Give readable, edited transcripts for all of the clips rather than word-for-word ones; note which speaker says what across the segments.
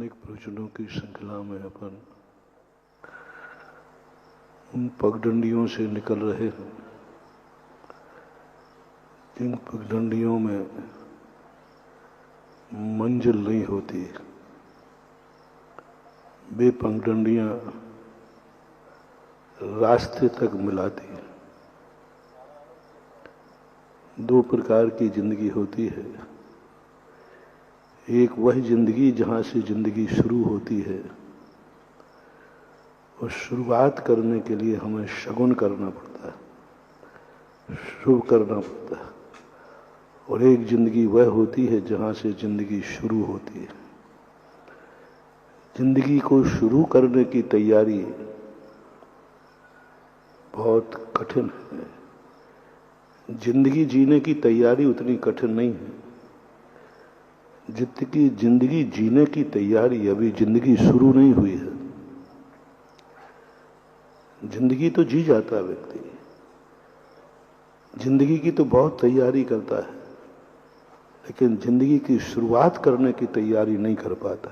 Speaker 1: अनेक प्रवचनों की श्रृंखला में अपन उन पगडंडियों से निकल रहे हैं जिन पगडंडियों में मंजिल नहीं होती। वे पगडंडियां रास्ते तक मिलाती हैं। दो प्रकार की जिंदगी होती है। एक वह जिंदगी जहां से जिंदगी शुरू होती है और शुरुआत करने के लिए हमें शगुन करना पड़ता है, शुभ करना पड़ता है। और एक जिंदगी वह होती है जहां से जिंदगी शुरू होती है। जिंदगी को शुरू करने की तैयारी बहुत कठिन है। जिंदगी जीने की तैयारी उतनी कठिन नहीं है जितनी जिंदगी जीने की तैयारी अभी जिंदगी शुरू नहीं हुई है। जिंदगी तो जी जाता है व्यक्ति, जिंदगी की तो बहुत तैयारी करता है, लेकिन जिंदगी की शुरुआत करने की तैयारी नहीं कर पाता।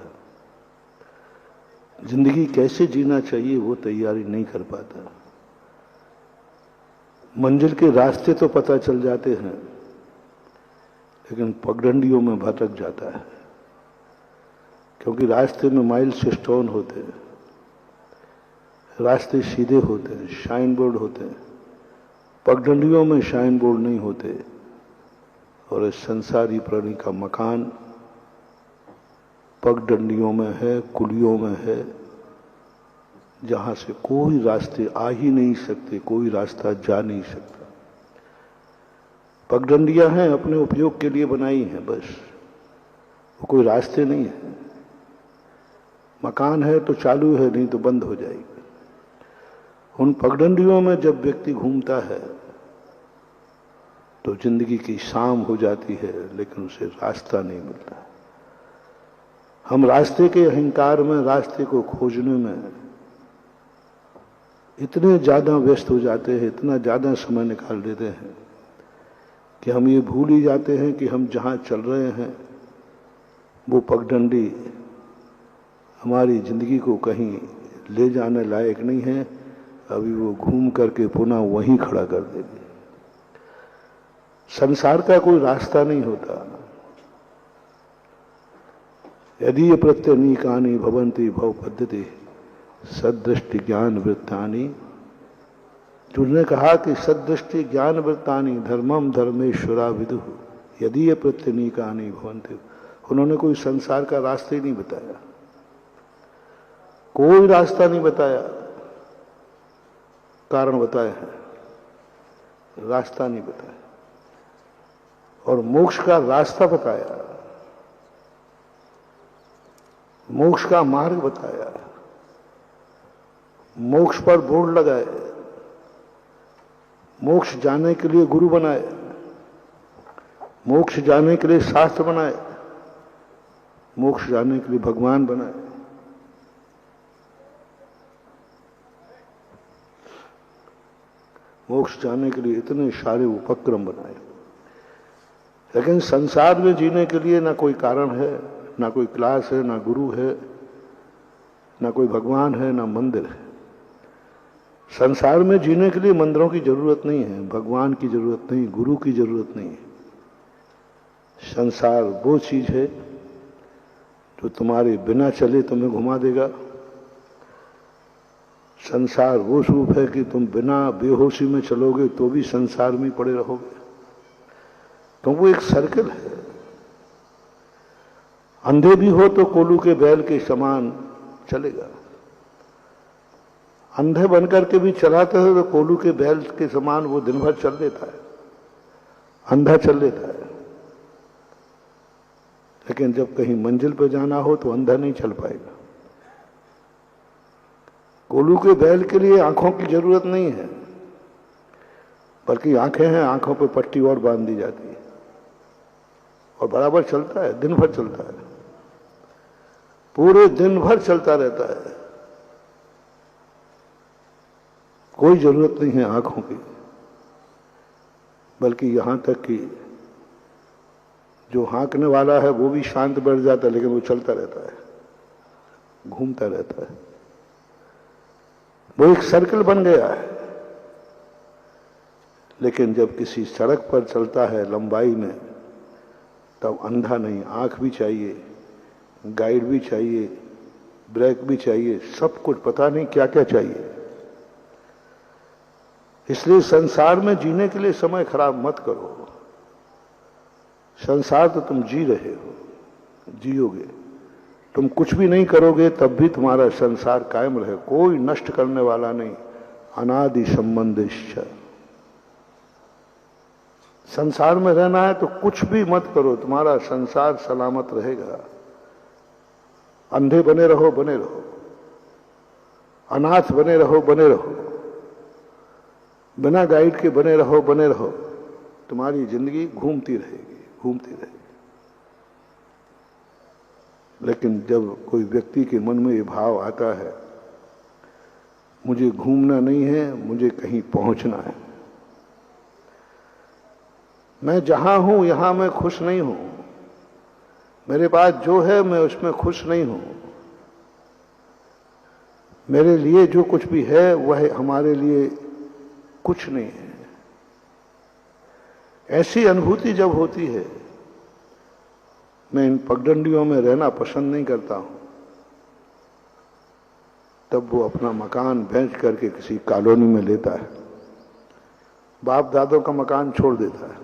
Speaker 1: जिंदगी कैसे जीना चाहिए वो तैयारी नहीं कर पाता। मंजिल के रास्ते तो पता चल जाते हैं, लेकिन पगडंडियों में भटक जाता है, क्योंकि रास्ते में माइल्स स्टोन होते हैं, रास्ते सीधे होते हैं, शाइन बोर्ड होते हैं। पगडंडियों में शाइन बोर्ड नहीं होते। और इस संसारी प्राणी का मकान पगडंडियों में है, कुलियों में है, जहां से कोई रास्ते आ ही नहीं सकते, कोई रास्ता जा नहीं सकता। पगडंडियां हैं अपने उपयोग के लिए बनाई हैं बस, वो कोई रास्ते नहीं है। मकान है तो चालू है, नहीं तो बंद हो जाएगी। उन पगडंडियों में जब व्यक्ति घूमता है तो जिंदगी की शाम हो जाती है, लेकिन उसे रास्ता नहीं मिलता। हम रास्ते के अहंकार में, रास्ते को खोजने में इतने ज्यादा व्यस्त हो जाते हैं, इतना ज्यादा समय निकाल देते हैं कि हम ये भूल ही जाते हैं कि हम जहां चल रहे हैं वो पगडंडी हमारी जिंदगी को कहीं ले जाने लायक नहीं है। अभी वो घूम करके पुनः वहीं खड़ा कर देगी। संसार का कोई रास्ता नहीं होता। यदि ये प्रत्यनीकानि भवन्ति भव पद्धति सदृष्टि ज्ञान वृत्तानि। जिन्होंने कहा कि सदृष्टि ज्ञान वृत्तानि धर्मम धर्मेश्वरा विदु यदि ये प्रत्यनीकानि भवन्ति। उन्होंने कोई संसार का रास्ता ही नहीं बताया, कोई रास्ता नहीं बताया। कारण बताए हैं, रास्ता नहीं बताया। और मोक्ष का रास्ता बताया, मोक्ष का मार्ग बताया, मोक्ष पर बोर्ड लगाए, मोक्ष जाने के लिए गुरु बनाए, मोक्ष जाने के लिए शास्त्र बनाए, मोक्ष जाने के लिए भगवान बनाए। मोक्ष जाने के लिए इतने सारे उपक्रम बनाए, लेकिन संसार में जीने के लिए ना कोई कारण है, ना कोई क्लास है, ना गुरु है, ना कोई भगवान है, ना मंदिर है। संसार में जीने के लिए मंदिरों की जरूरत नहीं है, भगवान की जरूरत नहीं, गुरु की जरूरत नहीं है। संसार वो चीज है जो तुम्हारे बिना चले तुम्हें घुमा देगा। संसार वो रूप है कि तुम बिना बेहोशी में चलोगे तो भी संसार में पड़े रहोगे। तो वो एक सर्कल है। अंधे भी हो तो कोलू के बैल के समान चलेगा। अंधे बनकर के भी चलाते हो तो कोलू के बैल के समान वो दिन भर चल लेता है, अंधा चल लेता है। लेकिन जब कहीं मंजिल पर जाना हो तो अंधा नहीं चल पाएगा। कोलू के बैल के लिए आंखों की जरूरत नहीं है, बल्कि आंखें हैं, आंखों पर पट्टी और बांध दी जाती है और बराबर चलता है, दिन भर चलता है, पूरे दिन भर चलता रहता है। कोई जरूरत नहीं है आंखों की, बल्कि यहां तक कि जो हाँकने वाला है वो भी शांत बैठ जाता है, लेकिन वो चलता रहता है। घूमता रहता है। वो एक सर्कल बन गया है। लेकिन जब किसी सड़क पर चलता है लंबाई में, तब अंधा नहीं, आंख भी चाहिए, गाइड भी चाहिए, ब्रेक भी चाहिए, सब कुछ, पता नहीं क्या क्या चाहिए। इसलिए संसार में जीने के लिए समय खराब मत करो। संसार तो तुम जी रहे हो, जियोगे। तुम कुछ भी नहीं करोगे तब भी तुम्हारा संसार कायम रहे, कोई नष्ट करने वाला नहीं। अनादि संबंधिश्च। संसार में रहना है तो कुछ भी मत करो, तुम्हारा संसार सलामत रहेगा। अंधे बने रहो, बने रहो, अनाथ बने रहो, बने रहो, बिना गाइड के बने रहो, बने रहो, तुम्हारी जिंदगी घूमती रहेगी, घूमती रहेगी। लेकिन जब कोई व्यक्ति के मन में ये भाव आता है, मुझे घूमना नहीं है, मुझे कहीं पहुंचना है, मैं जहां हूं यहां मैं खुश नहीं हूं, मेरे पास जो है मैं उसमें खुश नहीं हूं, मेरे लिए जो कुछ भी है वह हमारे लिए कुछ नहीं है, ऐसी अनुभूति जब होती है, मैं इन पगडंडियों में रहना पसंद नहीं करता हूं, तब वो अपना मकान बेच करके किसी कॉलोनी में लेता है, बाप दादों का मकान छोड़ देता है,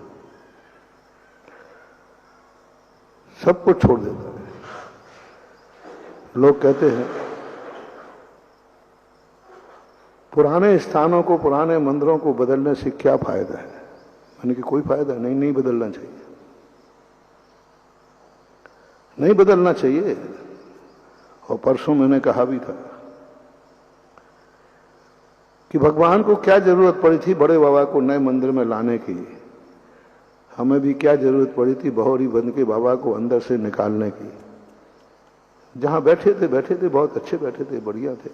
Speaker 1: सब कुछ छोड़ देता है। लोग कहते हैं पुराने स्थानों को, पुराने मंदिरों को बदलने से क्या फायदा है? मैंने कि कोई फायदा नहीं, नहीं बदलना चाहिए, नहीं बदलना चाहिए। और परसों मैंने कहा भी था कि भगवान को क्या जरूरत पड़ी थी बड़े बाबा को नए मंदिर में लाने की, हमें भी क्या जरूरत पड़ी थी बहोरी बन के बाबा को अंदर से निकालने की। जहां बैठे थे बहुत अच्छे बैठे थे, बढ़िया थे।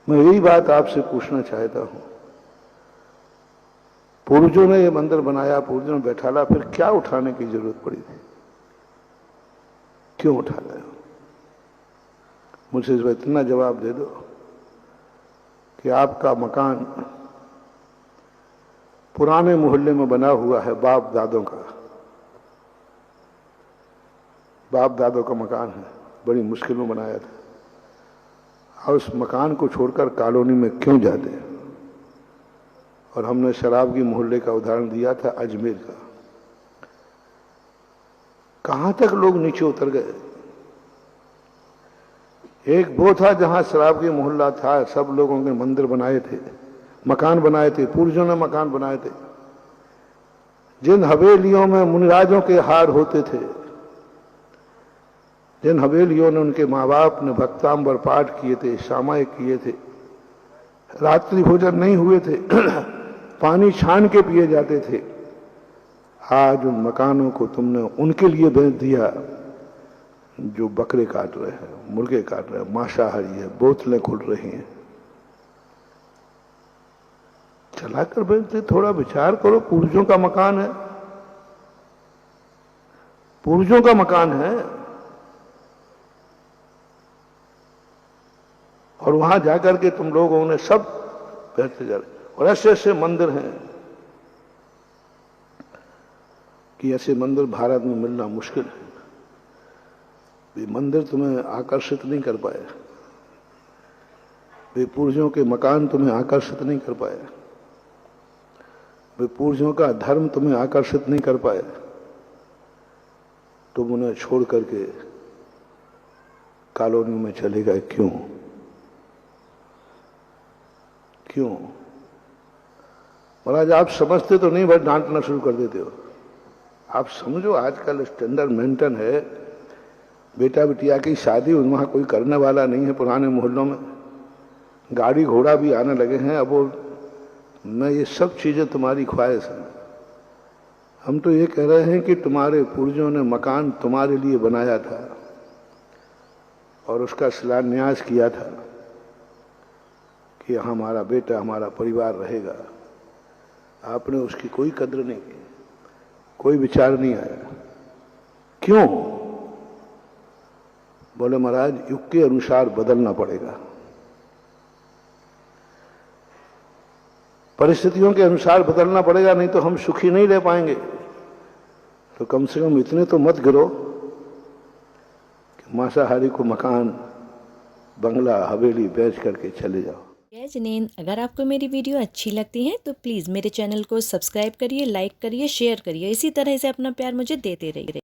Speaker 1: मैं यही बात आपसे पूछना चाहता हूं, पूर्वजों ने ये मंदिर बनाया, पूर्वजों ने बैठाला, फिर क्या उठाने की जरूरत पड़ी थी? क्यों उठा रहे हो? मुझे इस बार इतना जवाब दे दो कि आपका मकान पुराने मोहल्ले में बना हुआ है, बाप दादों का, बाप दादों का मकान है, बड़ी मुश्किल में बनाया था, और उस मकान को छोड़कर कॉलोनी में क्यों जाते? और हमने शराब की मोहल्ले का उदाहरण दिया था, अजमेर का। कहां तक लोग नीचे उतर गए? एक वो था जहां शराब की मोहल्ला था, सब लोगों ने मंदिर बनाए थे, मकान बनाए थे, पूर्वजों ने मकान बनाए थे। जिन हवेलियों में मुनिराजों के हार होते थे, जिन हवेलियों ने उनके माँ बाप ने भक्तांबर पाठ किए थे, सामायिक किए थे, रात्रि भोजन नहीं हुए थे, पानी छान के पिए जाते थे, आज उन मकानों को तुमने उनके लिए बेच दिया जो बकरे काट रहे हैं, मुर्गे काट रहे हैं, मांसाहारी है, बोतलें खुल रही हैं। चलाकर बेचते, थोड़ा विचार करो, पूर्वजों का मकान है, पूर्वजों का मकान है, और वहां जाकर के तुम लोगों ने सब बेचते जा रहे। और ऐसे ऐसे मंदिर हैं कि ऐसे मंदिर भारत में मिलना मुश्किल है। वे मंदिर तुम्हें आकर्षित नहीं कर पाए, वे पूर्वजों के मकान तुम्हें आकर्षित नहीं कर पाए, वे पूर्वजों का धर्म तुम्हें आकर्षित नहीं कर पाए, तुम उन्हें छोड़ करके कॉलोनी में चले गए। क्यों? क्यों? महाराज आप समझते तो नहीं, बस डांटना शुरू कर देते हो। आप समझो, आजकल स्टैंडर्ड मेंटेन है, बेटा बिटिया की शादी वहां कोई करने वाला नहीं है, पुराने मोहल्लों में गाड़ी घोड़ा भी आने लगे हैं। अब वो मैं ये सब चीजें तुम्हारी ख्वाहिश है। हम तो ये कह रहे हैं कि तुम्हारे पूर्वजों ने मकान तुम्हारे लिए बनाया था और उसका शिलान्यास किया था कि हमारा बेटा, हमारा परिवार रहेगा। आपने उसकी कोई कद्र नहीं की, कोई विचार नहीं आया। क्यों? बोले महाराज युग के अनुसार बदलना पड़ेगा, परिस्थितियों के अनुसार बदलना पड़ेगा, नहीं तो हम सुखी नहीं रह पाएंगे। तो कम से कम इतने तो मत गिरो कि मांसाहारी को मकान, बंगला, हवेली बेच करके चले जाओ।
Speaker 2: जय जिनेंद्र, अगर आपको मेरी वीडियो अच्छी लगती है तो प्लीज़ मेरे चैनल को सब्सक्राइब करिए, लाइक करिए, शेयर करिए। इसी तरह से अपना प्यार मुझे देते रहिए।